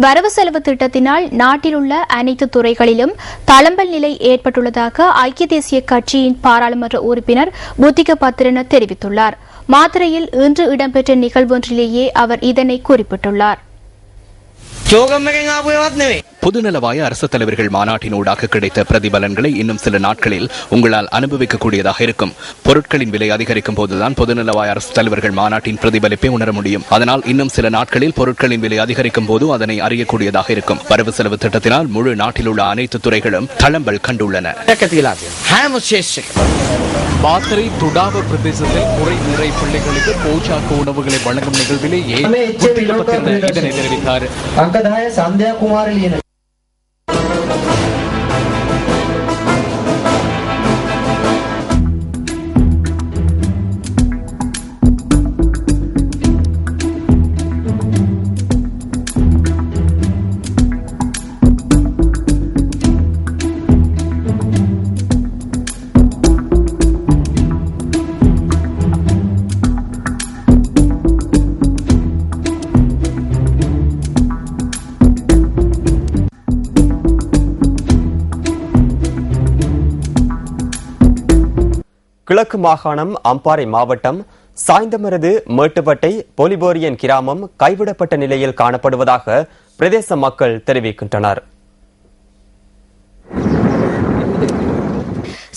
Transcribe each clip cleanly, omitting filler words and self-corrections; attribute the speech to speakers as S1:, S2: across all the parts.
S1: வரவு செலவு திட்டத்தினால் நாட்டில் உள்ள அனைத்து துறைகளிலும் தளம்பல் நிலை ஏற்பட்டுள்ளதாக ஐக்கிய தேசிய கட்சியின் பாராளுமன்ற உறுப்பினர் புத்திக பத்திரன தெரிவித்துள்ளார். மாத்தறையில் இன்று இடம்பெற்ற நிகழ்வொன்றிலேயே அவர் இதனை குறிப்பிட்டுள்ளார்.
S2: பொதுநலவாய அரசு தலைவர்கள் மாநாட்டினூடாக கிடைத்த பிரதிபலன்களை இன்னும் சில நாட்களில் உங்களால் அனுபவிக்கக்கூடியதாக இருக்கும். பொருட்களின் விலை அதிகரிக்கும் போதுதான் பொதுநலவாய அரசு தலைவர்கள் மாநாட்டின் பிரதிபலிப்பை உணர முடியும். அதனால் இன்னும் சில நாட்களில் பொருட்களின் விலை அதிகரிக்கும் போது அதனை அறியக்கூடியதாக இருக்கும். வரவு செலவு திட்டத்தினால் முழு நாட்டில் உள்ள அனைத்து துறைகளும் தளம்பல் கண்டுள்ளன.
S3: மாத்தறை துடாவ பிரதேசத்தில் முறை நிறை பிள்ளைகளுக்கு போஷாக்கு உணவுகளை வழங்கும் நிகழ்விலேயே இதனை தெரிவித்தார்.
S4: கிழக்கு மாகாணம் அம்பாறை மாவட்டம் சாய்ந்தமருது மேட்டுப்பட்டை பொலிபோரியன் கிராமம் கைவிடப்பட்ட நிலையில் காணப்படுவதாக பிரதேச மக்கள் தெரிவிக்கின்றனர்.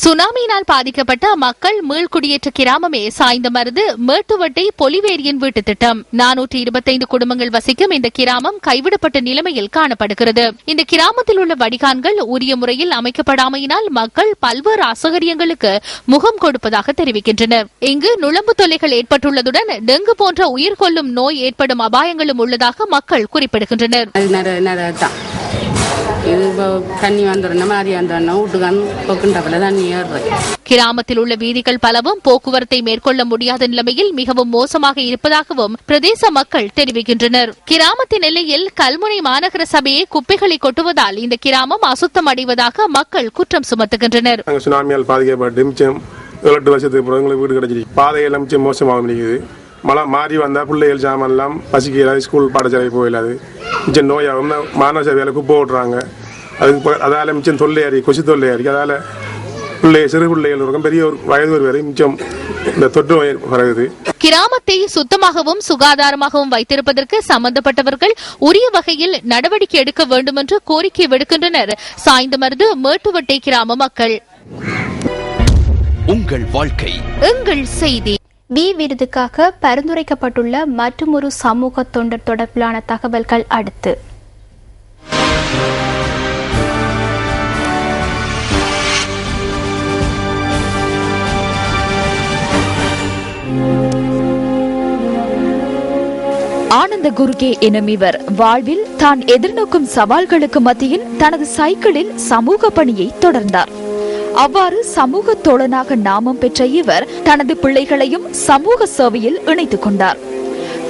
S5: சுனாமியினால் பாதிக்கப்பட்ட மக்கள் மீள்குடியேற்ற கிராமமே சாய்ந்தமருது மேட்டுவட்டை பொலிவேரியன் வீட்டு திட்டம். 425 குடும்பங்கள் வசிக்கும் இந்த கிராமம் கைவிடப்பட்ட நிலைமையில் காணப்படுகிறது. இந்த கிராமத்தில் உள்ள வடிகான்கள் உரிய முறையில் அமைக்கப்படாமையினால் மக்கள் பல்வேறு அசௌகரியங்களுக்கு முகம் கொடுப்பதாக தெரிவிக்கின்றனர். இங்கு நுளம்பு தொல்லைகள் ஏற்பட்டுள்ளதுடன் டெங்கு போன்ற உயிர்கொல்லும் நோய் ஏற்படும் அபாயங்களும் உள்ளதாக மக்கள் குறிப்பிடுகின்றனர். கிராமத்தில் உள்ள வீதிகள் பலவும் போக்குவரத்தை மேற்கொள்ள முடியாத நிலைமையில் மிகவும் மோசமாக இருப்பதாகவும் பிரதேச மக்கள் தெரிவிக்கின்றனர். கிராமத்தின் எல்லையில் கல்முனை மாநகர சபையை குப்பைகளை கொட்டுவதால் இந்த கிராமம் அசுத்தம் அடைவதாக மக்கள் குற்றம் சுமத்துகின்றனர்.
S6: சுனாமியால் பாதிக்கப்பட்டு 8 வருஷத்துக்கு வீடு கிடைச்சிருக்கு. பாதையெல்லாம் மோசமாக இருக்குது. மழை மாறி வந்தா பிள்ளைகள் சாமான் எல்லாம் பசிக்கிறாது, ஸ்கூல் பாடசாலை போயிடாது. மிச்சம் நோயாகும். மாணவ சேவையில குப்பை ஓட்டுறாங்க. அதால மிச்சம் தொல்லையாரி, கொசு தொல்லையாரி. அதால சிறு பிள்ளைகள் இருக்கும், பெரிய வயது வரை மிச்சம் இந்த தொற்று நோய் வருது.
S5: கிராமத்தை சுத்தமாகவும் சுகாதாரமாகவும் வைத்திருப்பதற்கு சம்பந்தப்பட்டவர்கள் உரிய வகையில் நடவடிக்கை எடுக்க வேண்டும் என்று கோரிக்கை விடுக்கின்றனர் சாய்ந்தமருது மேட்டுவட்டை கிராம மக்கள்.
S2: உங்கள் வாழ்க்கை
S5: எங்கள் செய்தி.
S1: வி விருதுக்காக பரிந்துரைக்கப்பட்டுள்ள மற்றொரு சமூக தொண்டர் தொடர்பிலான தகவல்கள் அடுத்து.
S7: ஆனந்த குருகே எனும் இவர் வாழ்வில் தான் எதிர்நோக்கும் சவால்களுக்கு மத்தியில் தனது சைக்கிளில் சமூக பணியை தொடர்ந்தார். அவ்வாறு சமூக தோழனாக நாமம் பெற்ற இவர் தனது பிள்ளைகளையும் சமூக சேவையில் இணைத்துக் கொண்டார்.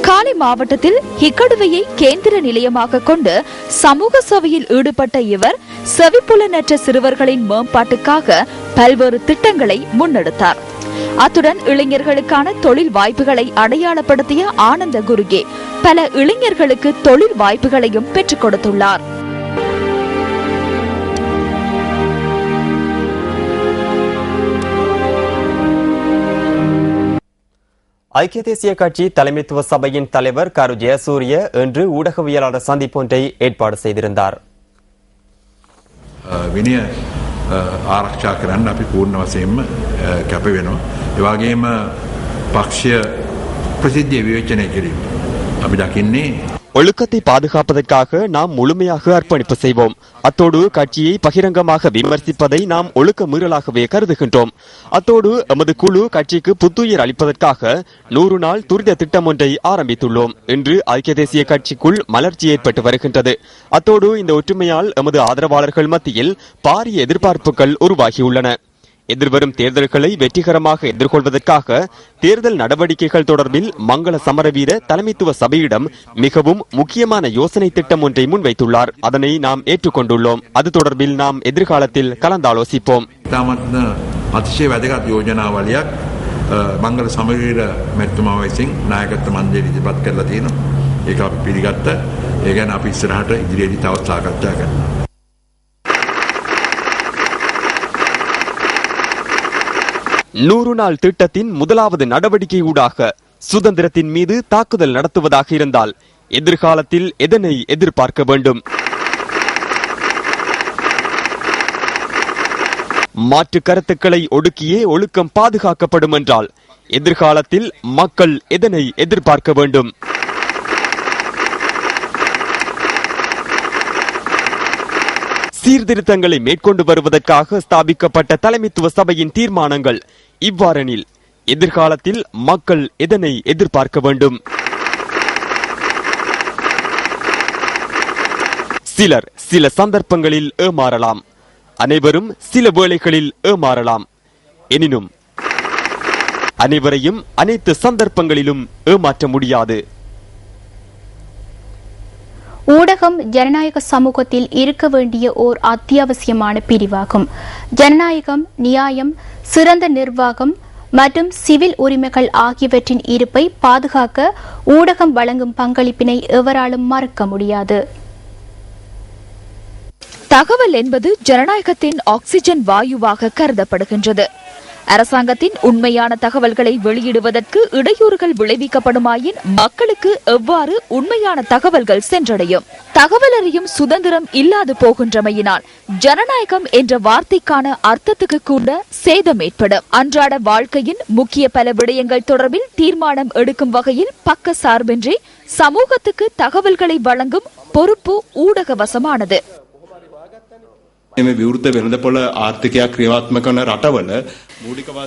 S7: காலி மாவட்டத்தில் ஹிக்கடுவையை கேந்திர நிலையமாக கொண்டு சமூக சேவையில் ஈடுபட்ட இவர் செவிப்புலனற்ற சிறுவர்களின் மேம்பாட்டுக்காக பல்வேறு திட்டங்களை முன்னெடுத்தார். அத்துடன் இளைஞர்களுக்கான தொழில் வாய்ப்புகளை அடையாளப்படுத்திய ஆனந்த குருகே பல இளைஞர்களுக்கு தொழில் வாய்ப்புகளையும் பெற்றுக் கொடுத்துள்ளார்.
S4: ஐக்கிய தேசிய கட்சி தலைமைத்துவ சபையின் தலைவர் கரு ஜெயசூரிய இன்று ஊடகவியலாளர் சந்திப்பொன்றை ஏற்பாடு செய்திருந்தார்.
S8: විනය ආරක්ෂා කරන්න අපි පූර්ණ වශයෙන්ම කැප වෙනවා. ඒ වගේම පක්ෂය ප්‍රසිද්ධිය විවේචනය කිරීම අපි දකින්නේ
S4: ஒழுக்கத்தை பாதுகாப்பதற்காக நாம் முழுமையாக அர்ப்பணிப்பு செய்வோம். அத்தோடு கட்சியை பகிரங்கமாக விமர்சிப்பதை நாம் ஒழுக்க மீறலாகவே கருதுகின்றோம். அத்தோடு எமது குழு கட்சிக்கு புத்துயிர் அளிப்பதற்காக 100 நாள் துரித திட்டம் ஒன்றை ஆரம்பித்துள்ளோம். இன்று ஐக்கிய தேசிய கட்சிக்குள் மலர்ச்சி ஏற்பட்டு வருகின்றது. அத்தோடு இந்த ஒற்றுமையால் எமது ஆதரவாளர்கள் மத்தியில் பாரிய எதிர்பார்ப்புகள் உருவாகியுள்ளன. எதிர்வரும் தேர்தல்களை வெற்றிகரமாக எதிர்கொள்வதற்காக தேர்தல் நடவடிக்கைகள் தொடர்பில் மங்கள சமரவீர தலைமைத்துவ சபையிடம் மிகவும் முக்கியமான யோசனை திட்டம் ஒன்றை முன்வைத்துள்ளார். அதனை நாம் ஏற்றுக்கொண்டுள்ளோம். அது தொடர்பில் நாம் எதிர்காலத்தில் கலந்தாலோசிப்போம்.
S8: අතිශය වැදගත් යෝජනාවලියක් මංගල සමරවීර මැතිතුමා විසින් නායකත්ව මණ්ඩලය ඉදිරිපත් කරලා තියෙනවා. ඒක අපි පිළිගත්තා. ඒ ගැන අපි ඉස්සරහට ඉදිරියේදී තවත් සාකච්ඡා කරනවා.
S4: 100 நாள் திட்டத்தின் முதலாவது நடவடிக்கையூடாக சுதந்திரத்தின் மீது தாக்குதல் நடத்துவதாக இருந்தால் எதிர்காலத்தில் எதனை எதிர்பார்க்க வேண்டும்? மாற்று கருத்துக்களை ஒடுக்கியே ஒழுக்கம் பாதுகாக்கப்படும் என்றால் எதிர்காலத்தில் மக்கள் எதனை எதிர்பார்க்க வேண்டும்? சீர்திருத்தங்களை மேற்கொண்டு வருவதற்காக ஸ்தாபிக்கப்பட்ட தலைமைத்துவ சபையின் தீர்மானங்கள் இவ்வாறெனில் எதிர்காலத்தில் மக்கள் எதனை எதிர்பார்க்க வேண்டும்? சிலர் சில சந்தர்ப்பங்களில் ஏமாறலாம், அனைவரும் சில வேளைகளில் ஏமாறலாம். எனினும் அனைவரையும் அனைத்து சந்தர்ப்பங்களிலும் ஏமாற்ற முடியாது.
S1: ஊடகம் ஜனநாயக சமூகத்தில் இருக்க வேண்டிய ஓர் அத்தியாவசியமான பிரிவாகும். ஜனநாயகம், நியாயம், சிறந்த நிர்வாகம் மற்றும் சிவில் உரிமைகள் ஆகியவற்றின் இருப்பை பாதுகாக்க ஊடகம் வழங்கும் பங்களிப்பினை எவராலும் மறக்க முடியாது.
S7: தகவல் என்பது ஜனநாயகத்தின் ஆக்சிஜன் வாயுவாக கருதப்படுகின்றது. அரசாங்கத்தின் உண்மையான தகவல்களை வெளியிடுவதற்கு இடையூறுகள் விளைவிக்கப்படுமாயின் மக்களுக்கு எவ்வாறு உண்மையான தகவல்கள் சென்றடையும்? தகவல் அறியும் சுதந்திரம் இல்லாது போகின்றமையினால் ஜனநாயகம் என்ற வார்த்தைக்கான அர்த்தத்துக்கு கூட சேதம் ஏற்படும். அன்றாட வாழ்க்கையின் முக்கிய பல விடயங்கள் தொடர்பில் தீர்மானம் எடுக்கும் வகையில் பக்க சார்பின்றி சமூகத்துக்கு தகவல்களை வழங்கும் பொறுப்பு ஊடக வசமானது.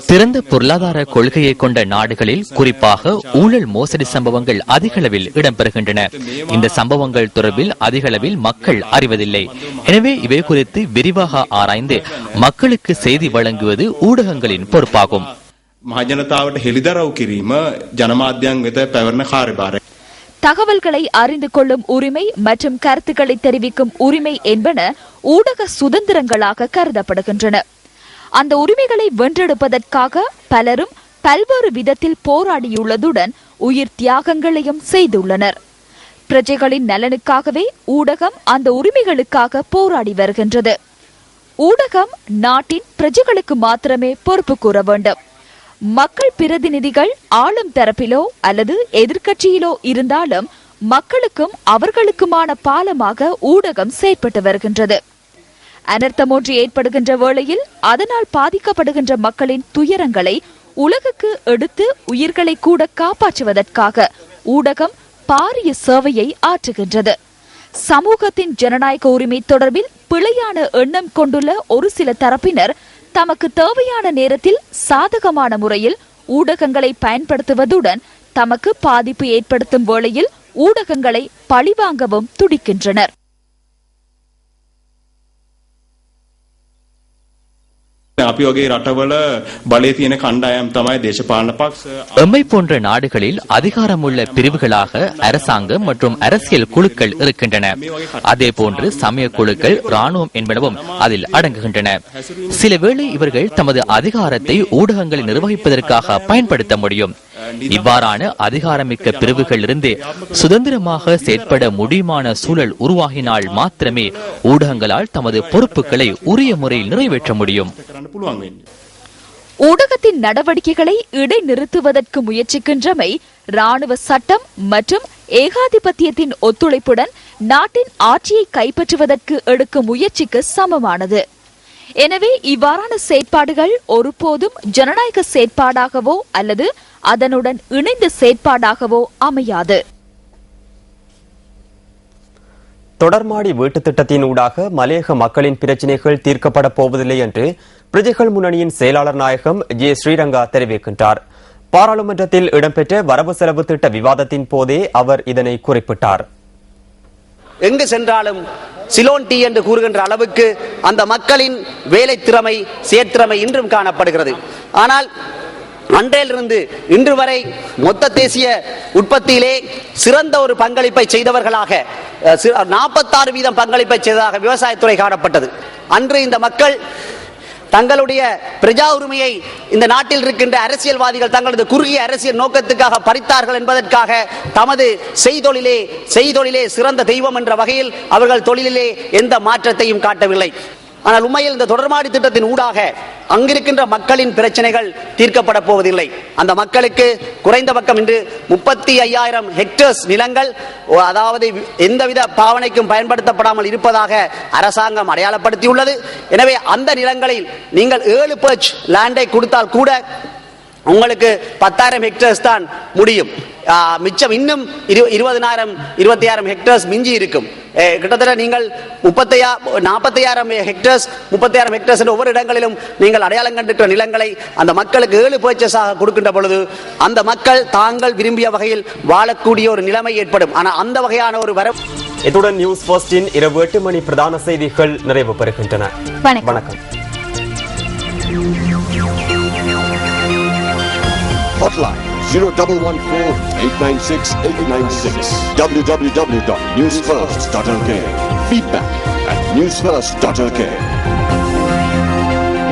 S9: திறந்த பொருளாதார கொள்கையை கொண்ட நாடுகளில் குறிப்பாக ஊழல் மோசடி சம்பவங்கள் அதிகளவில் இடம்பெறுகின்றன. இந்த சம்பவங்கள் தொடர்பில் அதிகளவில் மக்கள் அறிவதில்லை. எனவே இவை குறித்து விரிவாக ஆராய்ந்து மக்களுக்கு செய்தி வழங்குவது ஊடகங்களின் பொறுப்பாகும்.
S7: தகவல்களை அறிந்து கொள்ளும் உரிமை மற்றும் கருத்துக்களை தெரிவிக்கும் உரிமை என்பன ஊடக சுதந்திரங்களாக கருதப்படுகின்றன. அந்த உரிமைகளை வென்றெடுப்பதற்காக பலரும் பல்வேறு விதத்தில் போராடியுள்ளதுடன் உயிர் தியாகங்களையும் செய்துள்ளனர். பிரஜைகளின் நலனுக்காகவே ஊடகம் அந்த உரிமைகளுக்காக போராடி வருகின்றது. ஊடகம் நாட்டின் பிரஜைகளுக்கு மாத்திரமே பொறுப்பு கூற வேண்டும். மக்கள் பிரதிநிதிகள் ஆளும் தரப்பிலோ அல்லது எதிர்க்கட்சியிலோ இருந்தாலும் மக்களுக்கும் அவர்களுக்குமான பாலமாக ஊடகம் செயற்பட்டு வருகின்றது. அனர்த்தம் ஒன்று ஏற்படுகின்ற வேளையில் அதனால் பாதிக்கப்படுகின்ற மக்களின் துயரங்களை உலகுக்கு எடுத்து உயிர்களை கூட காப்பாற்றுவதற்காக ஊடகம் பாரிய சேவையை ஆற்றுகின்றது. சமூகத்தின் ஜனநாயக உரிமை தொடர்பில் பிழையான எண்ணம் கொண்டுள்ள ஒரு சில தரப்பினர் தமக்கு தேவையான நேரத்தில் சாதகமான முறையில் ஊடகங்களை பயன்படுத்துவதுடன் தமக்கு பாதிப்பு ஏற்படுத்தும் வேளையில் ஊடகங்களை பழிவாங்கவும் துடிக்கின்றனர்.
S9: எம்மை போன்ற நாடுகளில் அதிகாரமுள்ள பிரிவுகளாக அரசாங்கம் மற்றும் அரசியல் குழுக்கள் இருக்கின்றன. அதே போன்று சமய குழுக்கள், ராணுவம் என்பனவும் அதில் அடங்குகின்றன. சிலவேளை இவர்கள் தமது அதிகாரத்தை ஊடகங்களை நிர்வகிப்பதற்காக பயன்படுத்த முடியும். இவ்வாறான அதிகாரமிக்க பிரிவுகள் இருந்து சுதந்திரமாக செயற்பட முடியுமான சூழல் உருவாகினால் மாத்திரமே ஊடகங்களால் தமது பொறுப்புகளை உரிய முறையில் நிறைவேற்ற முடியும்.
S7: ஊடகத்தின் நடவடிக்கைகளை இடைநிறுத்துவதற்கு முயற்சிக்கின்றமை ராணுவ சட்டம் மற்றும் ஏகாதிபத்தியத்தின் ஒத்துழைப்புடன் நாட்டின் ஆட்சியை கைப்பற்றுவதற்கு எடுக்கும் முயற்சிக்கு சமமானது. எனவே இவ்வாறான செயற்பாடுகள் ஒருபோதும் ஜனநாயக செயற்பாடாகவோ அல்லது அதனுடன் இணைந்த செயற்பாடாகவோ அமையாது.
S4: தொடர்மாடி வீட்டு திட்டத்தின் ஊடாக மலையக மக்களின் பிரச்சினைகள் தீர்க்கப்பட போவதில்லை என்று பிரஜைகள் முன்னணியின் செயலாளர் நாயகம் ஜே ஸ்ரீரங்கா தெரிவிக்கின்றார். பாராளுமன்றத்தில் இடம்பெற்ற வரவு செலவு திட்ட விவாதத்தின் போதே அவர் இதனை குறிப்பிட்டார்.
S10: எங்கு சென்றாலும் சிலோன் டீ என்று கூறுகின்ற அளவுக்கு அந்த மக்களின் வேலை திறமை, செயற்திறமை இன்றும் காணப்படுகிறது. ஆனால் அன்றையிலிருந்து இன்று வரை மொத்த தேசிய உற்பத்தியிலே சிறந்த ஒரு பங்களிப்பை செய்தவர்களாக 46% பங்களிப்பை செய்ததாக விவசாயத்துறை காணப்பட்டது. அன்று இந்த மக்கள் தங்களுடைய பிரஜா உரிமையை இந்த நாட்டில் இருக்கின்ற அரசியல்வாதிகள் தங்களது குறுகிய அரசியல் நோக்கத்துக்காக பறித்தார்கள் என்பதற்காக தமது செய்தொழிலே சிறந்த தெய்வம் என்ற வகையில் அவர்கள் தொழிலிலே எந்த மாற்றத்தையும் காட்டவில்லை. ஆனால் உண்மையில் இந்த தொடர்மாடி திட்டத்தின் ஊடாக அங்கிருக்கின்ற மக்களின் பிரச்சனைகள் தீர்க்கப்பட போவதில்லை. அந்த மக்களுக்கு குறைந்த பக்கம் இன்று 35,000 ஹெக்டேர்ஸ் நிலங்கள், அதாவது எந்தவித பாவனைக்கும் பயன்படுத்தப்படாமல் இருப்பதாக அரசாங்கம் அடையாளப்படுத்தியுள்ளது. எனவே அந்த நிலங்களில் நீங்கள் 7 பர்ச் லேண்டை கொடுத்தால் கூட உங்களுக்கு 10,000 ஹெக்டேர்ஸ் தான் முடியும். மிச்சம் இன்னும் 20,000 ஹெக்டேர்ஸ் மிஞ்சி இருக்கும். கிட்டத்தட்ட நீங்கள் 40,000 ஹெக்டேர்ஸ் 30,000 ஹெக்டேர்ஸ் என்ற ஒவ்வொரு இடங்களிலும் நீங்கள் அடையாளம் கண்டிருக்கிற நிலங்களை அந்த மக்களுக்கு 7 பர்ச்சேஸாக கொடுக்கின்ற பொழுது அந்த மக்கள் தாங்கள் விரும்பிய வகையில் வாழக்கூடிய ஒரு நிலைமை ஏற்படும். ஆனால் அந்த வகையான ஒரு
S4: இத்துடன் நியூஸ் ஃபர்ஸ்டின் இரவு 8 மணி பிரதான செய்திகள் நிறைவு பெறுகின்றன. வணக்கம்.
S11: Hotline 0114-896-896. www.newsfirst.lk. Feedback at newsfirst.lk.